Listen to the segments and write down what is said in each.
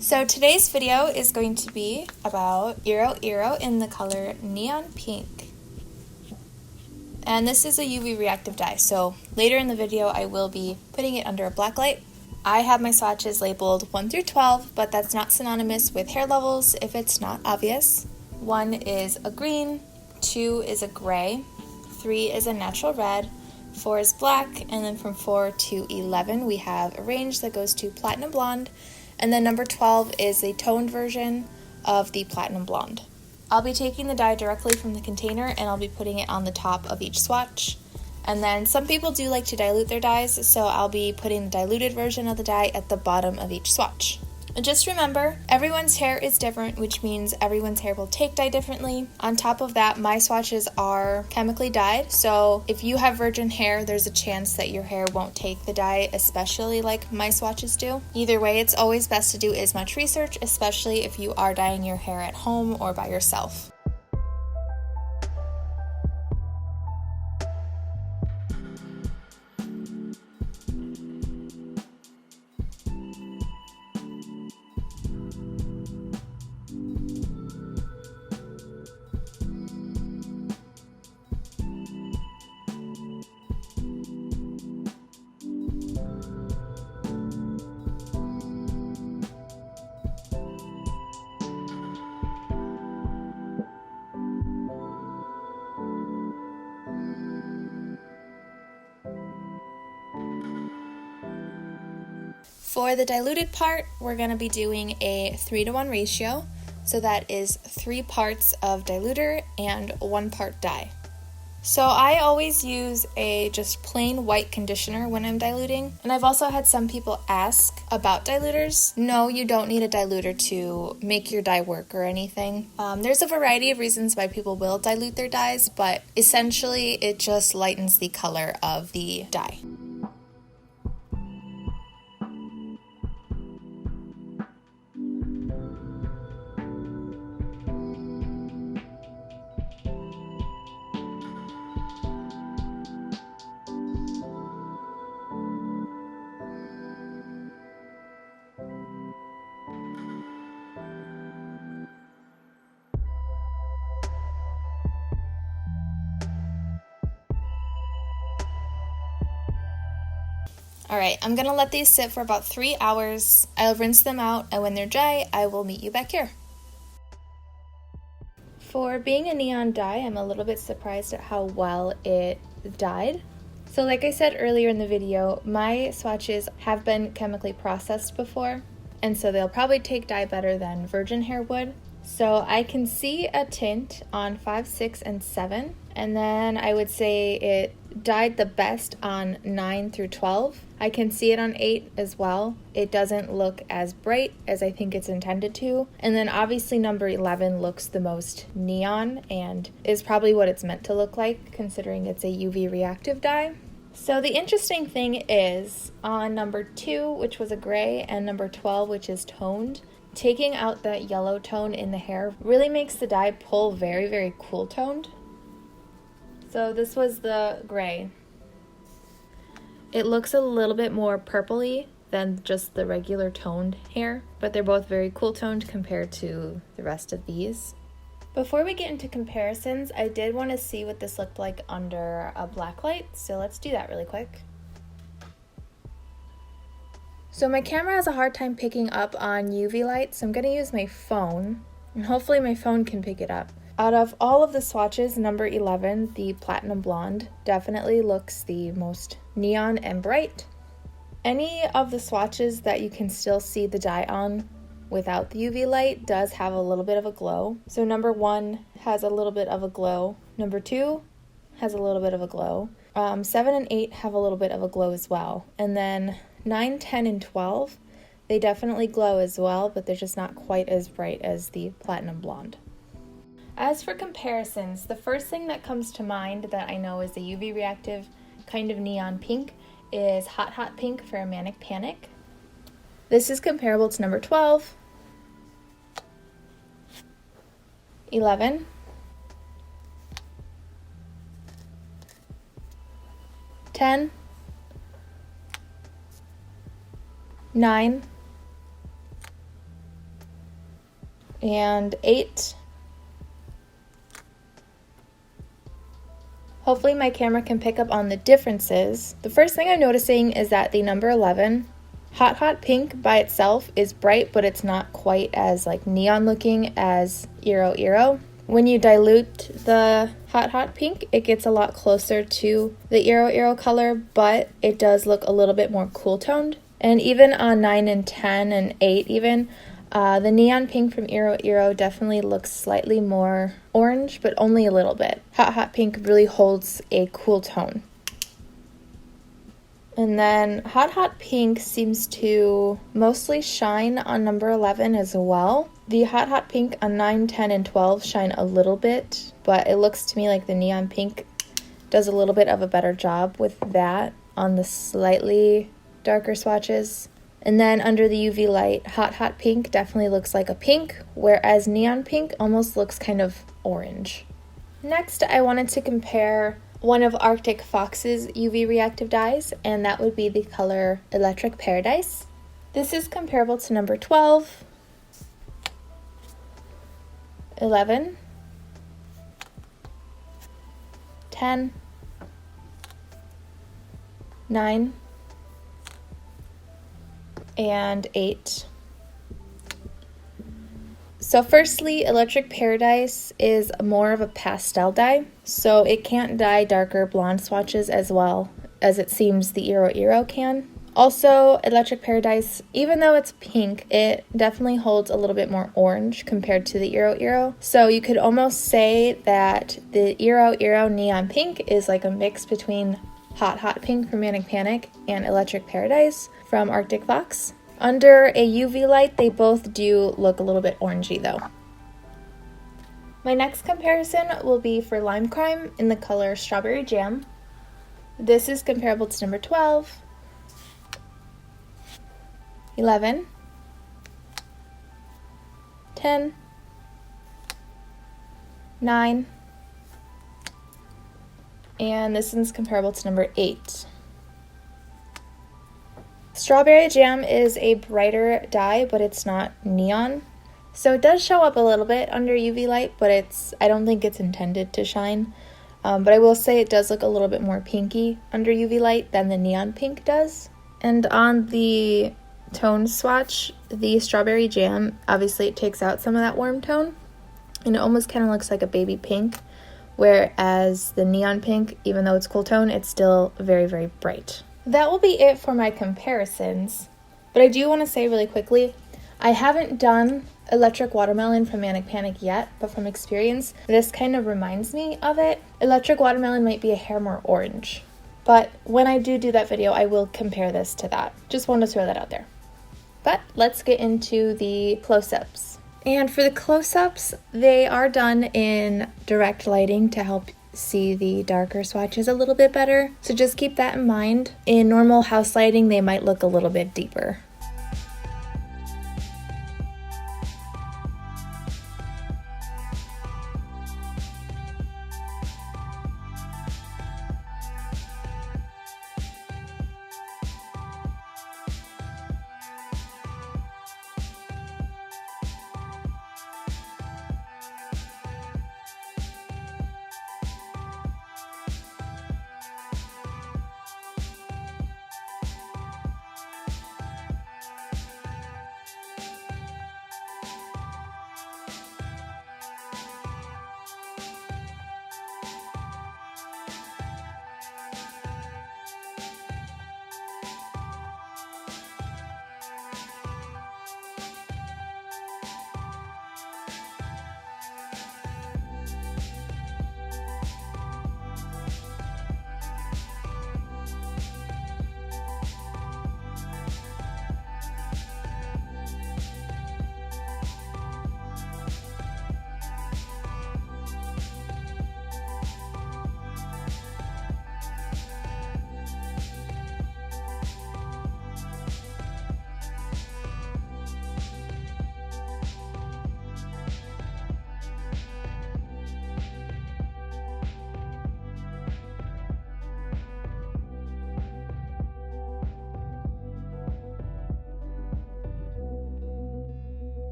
So today's video is going to be about iroiro in the color Neon Pink. And this is a UV reactive dye, so later in the video I will be putting it under a blacklight. I have my swatches labeled 1 through 12, but that's not synonymous with hair levels if it's not obvious. 1 is a green, 2 is a gray, 3 is a natural red, 4 is black, and then from 4 to 11 we have a range that goes to platinum blonde, and then number 12 is a toned version of the platinum blonde. I'll be taking the dye directly from the container and I'll be putting it on the top of each swatch. And then some people do like to dilute their dyes, so I'll be putting the diluted version of the dye at the bottom of each swatch. And just remember, everyone's hair is different, which means everyone's hair will take dye differently. On top of that, my swatches are chemically dyed, so if you have virgin hair, there's a chance that your hair won't take the dye, especially like my swatches do. Either way, it's always best to do as much research, especially if you are dyeing your hair at home or by yourself. For the diluted part, we're going to be doing a 3-to-1 ratio, so that is 3 parts of diluter and 1 part dye. So I always use a just plain white conditioner when I'm diluting, and I've also had some people ask about diluters. No, you don't need a diluter to make your dye work or anything. There's a variety of reasons why people will dilute their dyes, but essentially it just lightens the color of the dye. Alright, I'm going to let these sit for about 3 hours. I'll rinse them out, and when they're dry, I will meet you back here. For being a neon dye, I'm a little bit surprised at how well it dyed. So like I said earlier in the video, my swatches have been chemically processed before, and so they'll probably take dye better than virgin hair would. So I can see a tint on 5, 6, and 7, and then I would say it dyed the best on 9 through 12. I can see it on 8 as well. It doesn't look as bright as I think it's intended to. And then obviously number 11 looks the most neon and is probably what it's meant to look like considering it's a UV reactive dye. So the interesting thing is on number 2, which was a gray, and number 12, which is toned, taking out that yellow tone in the hair really makes the dye pull very, very cool toned. So this was the gray. It looks a little bit more purpley than just the regular toned hair, but they're both very cool toned compared to the rest of these. Before we get into comparisons, I did want to see what this looked like under a blacklight, so let's do that really quick. So my camera has a hard time picking up on UV light, so I'm going to use my phone, and hopefully my phone can pick it up. Out of all of the swatches, number 11, the platinum blonde, definitely looks the most neon and bright. Any of the swatches that you can still see the dye on without the UV light does have a little bit of a glow. So number 1 has a little bit of a glow. Number 2 has a little bit of a glow. 7 and 8 have a little bit of a glow as well. And then 9, 10, and 12, they definitely glow as well, but they're just not quite as bright as the platinum blonde. As for comparisons, the first thing that comes to mind that I know is a UV reactive kind of neon pink is Hot Hot Pink for Manic Panic. This is comparable to number 12, 11, 10, 9, and 8. Hopefully my camera can pick up on the differences. The first thing I'm noticing is that the number 11, Hot Pink by itself is bright, but it's not quite as like neon looking as Iroiro. When you dilute the Hot Pink, it gets a lot closer to the Iroiro color, but it does look a little bit more cool toned. And even on 9 and 10 and 8 even, the neon pink from Iroiro definitely looks slightly more orange, but only a little bit. Hot Pink really holds a cool tone. And then Hot Pink seems to mostly shine on number 11 as well. The Hot Pink on 9, 10, and 12 shine a little bit, but it looks to me like the neon pink does a little bit of a better job with that on the slightly darker swatches. And then under the UV light, Hot Pink definitely looks like a pink, whereas neon pink almost looks kind of orange. Next, I wanted to compare one of Arctic Fox's UV reactive dyes, and that would be the color Electric Paradise. This is comparable to number 12, 11, 10, 9, and 8. So firstly, Electric Paradise is more of a pastel dye, so it can't dye darker blonde swatches as well as it seems the Iroiro can. Also, Electric Paradise, even though it's pink, it definitely holds a little bit more orange compared to the Iroiro. So you could almost say that the Iroiro Neon Pink is like a mix between Hot Pink from Manic and Electric Paradise from Arctic Fox. Under a UV light, they both do look a little bit orangey though. My next comparison will be for Lime Crime in the color Strawberry Jam. This is comparable to number 12, 11, 10, 9, and this one's comparable to number 8. Strawberry Jam is a brighter dye, but it's not neon. So it does show up a little bit under UV light, but I don't think it's intended to shine. But I will say it does look a little bit more pinky under UV light than the neon pink does. And on the tone swatch, the Strawberry Jam, obviously it takes out some of that warm tone, and it almost kind of looks like a baby pink, whereas the neon pink, even though it's cool tone, it's still very, very bright. That will be it for my comparisons, but I do want to say really quickly, I haven't done Electric Watermelon from Manic yet, but from experience, this kind of reminds me of it. Electric Watermelon might be a hair more orange, but when I do that video, I will compare this to that. Just wanted to throw that out there. But let's get into the close-ups. And for the close-ups, they are done in direct lighting to help see the darker swatches a little bit better. So just keep that in mind. In normal house lighting, they might look a little bit deeper.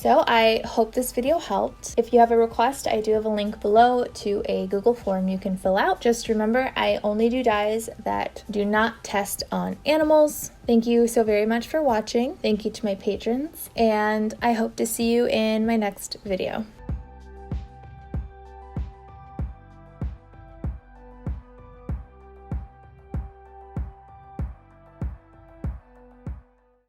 So I hope this video helped. If you have a request, I do have a link below to a Google form you can fill out. Just remember, I only do dyes that do not test on animals. Thank you so very much for watching. Thank you to my patrons, and I hope to see you in my next video.